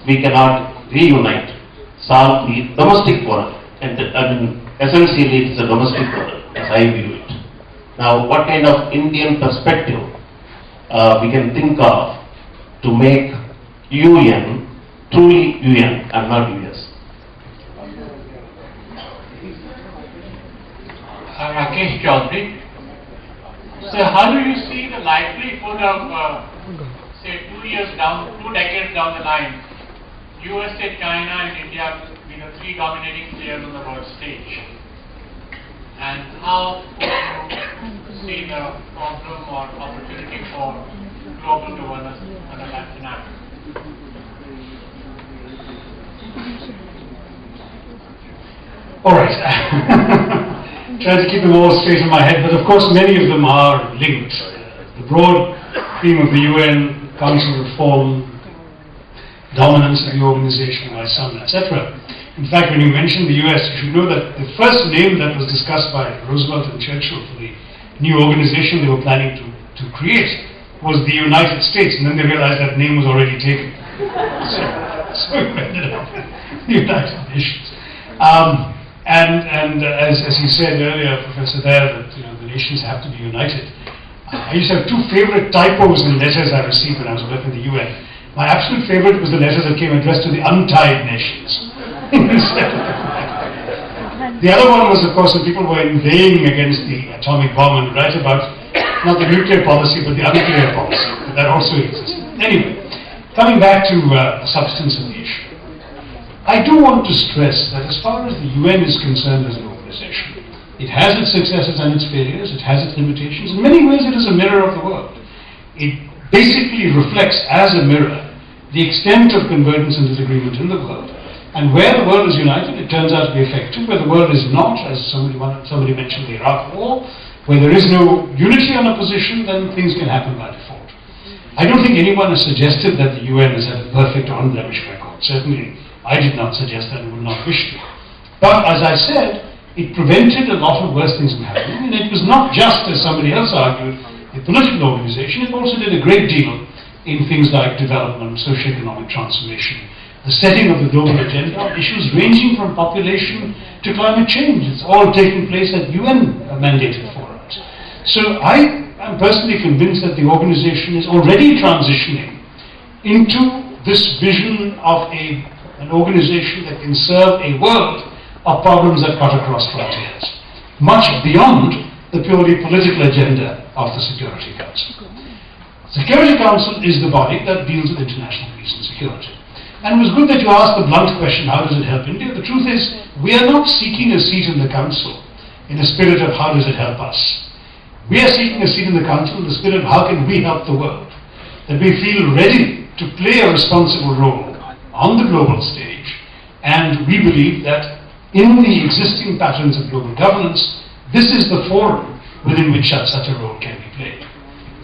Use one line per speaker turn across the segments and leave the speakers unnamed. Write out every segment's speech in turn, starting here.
we cannot reunite, solve the domestic quarrel. And essentially it's a domestic quarrel, as I view it. Now, what kind of Indian perspective we can think of to make UN truly UN and not US?
Rakesh Chaudhary. So how do you see the likelihood of, say, 2 decades down the line, USA, China and India being the 3 dominating players on the world stage? And how would you see the problem or opportunity for global governance under that scenario?
All right. Try to keep them all straight in my head, but of course many of them are linked. The broad theme of the UN, Council reform, dominance of the organization by some, etc. In fact, when you mention the US, you should know that the first name that was discussed by Roosevelt and Churchill for the new organization they were planning to create was the United States, and then they realized that name was already taken. So it ended up the United Nations. And as you said earlier, Professor, there, that the nations have to be united. I used to have 2 favorite typos in letters I received when I was working in the UN. My absolute favorite was the letters that came addressed to the untied nations. The other one was, of course, when people were inveighing against the atomic bomb and write about not the nuclear policy but the unclear policy. That also existed. Anyway, coming back to the substance of the issue. I do want to stress that as far as the UN is concerned as an organization, it has its successes and its failures, it has its limitations. In many ways it is a mirror of the world. It basically reflects as a mirror the extent of convergence and disagreement in the world. And where the world is united, it turns out to be effective. Where the world is not, as somebody mentioned the Iraq War, where there is no unity on a position, then things can happen by default. I don't think anyone has suggested that the UN has had a perfect or unblemished record. Certainly I did not suggest that and would not wish to. But as I said, it prevented a lot of worse things from happening, and it was not just, as somebody else argued, a political organization. It also did a great deal in things like development, socio-economic transformation, the setting of the global agenda on issues ranging from population to climate change. It's all taking place at UN mandated forums. So I am personally convinced that the organization is already transitioning into this vision of an organization that can serve a world of problems that cut across frontiers, much beyond the purely political agenda of the Security Council. The Security Council is the body that deals with international peace and security. And it was good that you asked the blunt question, how does it help India? The truth is, we are not seeking a seat in the Council in a spirit of how does it help us. We are seeking a seat in the Council in the spirit of how can we help the world. That we feel ready to play a responsible role on the global stage, and we believe that in the existing patterns of global governance, this is the forum within which such a role can be played.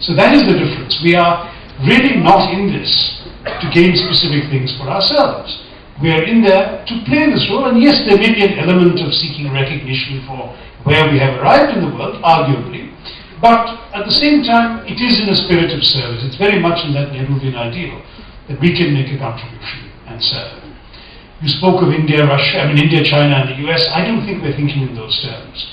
So that is the difference. We are really not in this to gain specific things for ourselves. We are in there to play this role, and yes, there may be an element of seeking recognition for where we have arrived in the world, arguably, but at the same time, it is in a spirit of service. It's very much in that Nehruvian ideal that we can make a contribution and serve. You spoke of India, China and the US. I don't think we're thinking in those terms.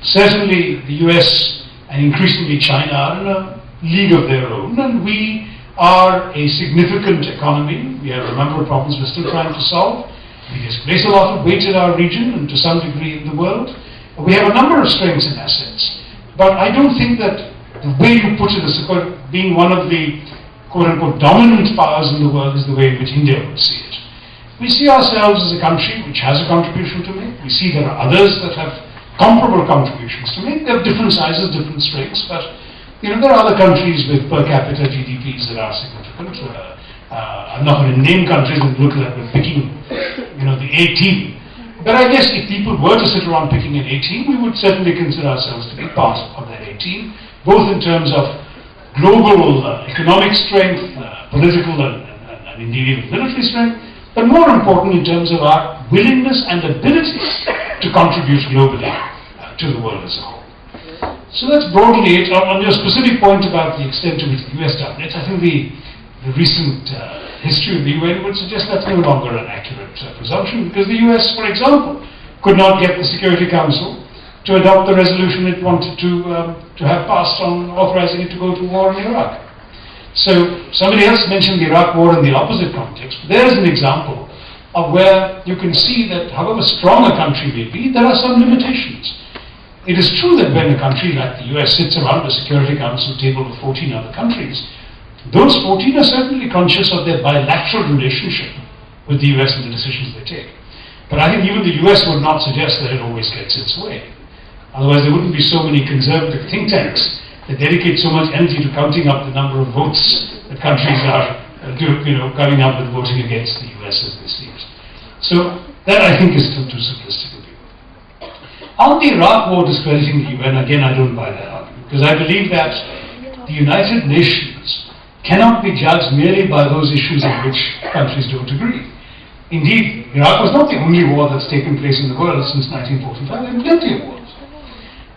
Certainly the US and increasingly China are in a league of their own, and we are a significant economy. We have a number of problems we're still trying to solve. We displace a lot of weight in our region and to some degree in the world. We have a number of strengths and assets. But I don't think that the way you put it as being one of the quote-unquote dominant powers in the world is the way in which India would see it. We see ourselves as a country which has a contribution to make. We see there are others that have comparable contributions to make. They have different sizes, different strengths, but there are other countries with per capita GDPs that are significant. I'm not going to name countries and look like we're picking, the A team. But I guess if people were to sit around picking an A team, we would certainly consider ourselves to be part of that A team, both in terms of global economic strength, political and indeed even military strength, but more important in terms of our willingness and ability to contribute globally to the world as a whole. So that's broadly it. On your specific point about the extent to which the US dominates, I think the recent history of the UN would suggest that's no longer an accurate presumption, because the US, for example, could not get the Security Council to adopt the resolution it wanted to have passed on authorizing it to go to war in Iraq. So somebody else mentioned the Iraq war in the opposite context. There's an example of where you can see that however strong a country may be, there are some limitations. It is true that when a country like the US sits around a Security Council table with 14 other countries, those 14 are certainly conscious of their bilateral relationship with the US and the decisions they take. But I think even the US would not suggest that it always gets its way. Otherwise there wouldn't be so many conservative think tanks that dedicate so much energy to counting up the number of votes that countries are coming up with voting against the US as they see it. So that I think is still too simplistic a view. On the Iraq war discrediting the UN, again I don't buy that argument, because I believe that the United Nations cannot be judged merely by those issues on which countries don't agree. Indeed, Iraq was not the only war that's taken place in the world since 1945. There were plenty of wars.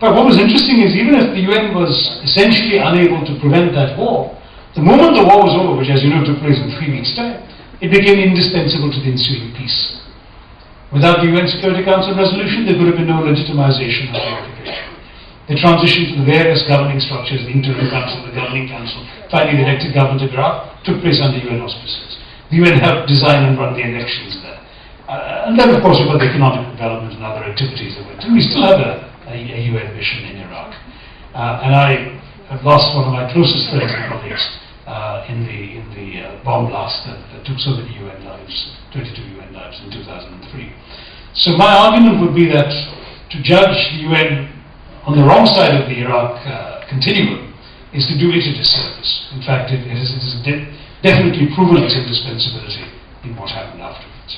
But what was interesting is even if the UN was essentially unable to prevent that war, the moment the war was over, which as you know took place in 3 weeks' time, it became indispensable to the ensuing peace. Without the UN Security Council resolution, there could have been no legitimization of the unification. The transition to the various governing structures, the interim council, the governing council, finally the elected government of Iraq, took place under UN auspices. The UN helped design and run the elections there. And then of course you've got the economic development and other activities that went through. We still have a UN mission in Iraq. And I have lost one of my closest friends and colleagues in the bomb blast that took so many UN lives, 22 UN lives in 2003. So my argument would be that to judge the UN on the wrong side of the Iraq continuum is to do it a disservice. In fact, it has definitely proven its indispensability in what happened afterwards.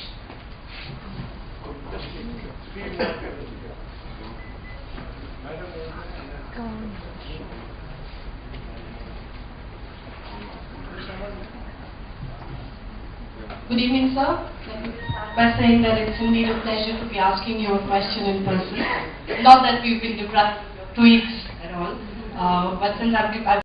Good evening, sir. Let me start by saying that it's indeed a pleasure to be asking you a question in person. Not that we've been deprived of 2 weeks at all, but since I've